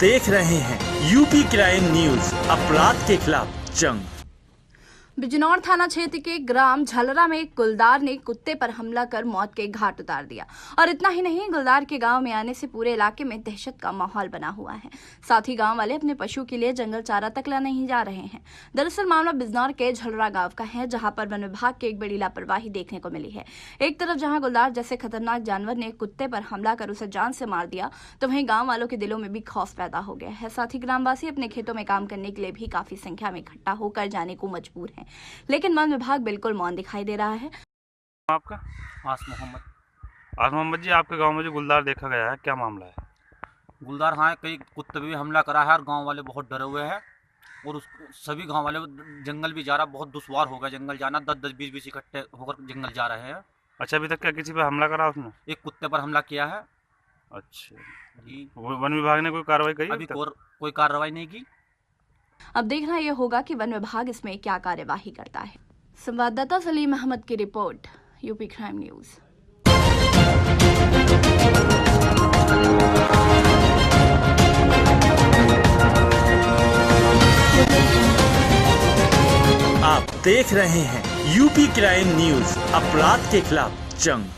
देख रहे हैं यूपी क्राइम न्यूज, अपराध के खिलाफ जंग। बिजनौर थाना क्षेत्र के ग्राम झलरा में गुलदार ने कुत्ते पर हमला कर मौत के घाट उतार दिया। और इतना ही नहीं, गुलदार के गांव में आने से पूरे इलाके में दहशत का माहौल बना हुआ है। साथ ही गांव वाले अपने पशु के लिए जंगल चारा तक लाने नहीं जा रहे हैं। दरअसल मामला बिजनौर के झलरा गांव का है, जहां पर वन विभाग की एक बड़ी लापरवाही देखने को मिली है। एक तरफ जहां गुलदार जैसे खतरनाक जानवर ने कुत्ते पर हमला कर उसे जान से मार दिया, तो वहीं गाँव वालों के दिलों में भी खौफ पैदा हो गया है। साथ ही ग्रामवासी अपने खेतों में काम करने के लिए भी काफी संख्या में इकट्ठा होकर जाने को मजबूर है, लेकिन वन विभाग बिल्कुल मौन दिखाई दे रहा है। आपका आस मोहम्मद जी, आपके गांव में जो गुलदार देखा गया है, क्या मामला है? गुलदार, हाँ, कई कुत्ते भी हमला करा है और गांव वाले बहुत डरे हुए हैं। और सभी गांव वाले जंगल भी जा रहा, बहुत दुश्वार हो गया जंगल जाना। 10-10, 20-20 इकट्ठे होकर जंगल जा रहे हैं। अच्छा, अभी तक क्या किसी पे हमला करा उसने? एक कुत्ते पर हमला किया है। अच्छा जी। वन विभाग ने कोई कार्रवाई करी? अभी कोई कार्रवाई नहीं की। अब देखना यह होगा कि वन विभाग इसमें क्या कार्यवाही करता है। संवाददाता सलीम अहमद की रिपोर्ट, यूपी क्राइम न्यूज। आप देख रहे हैं यूपी क्राइम न्यूज, अपराध के खिलाफ जंग।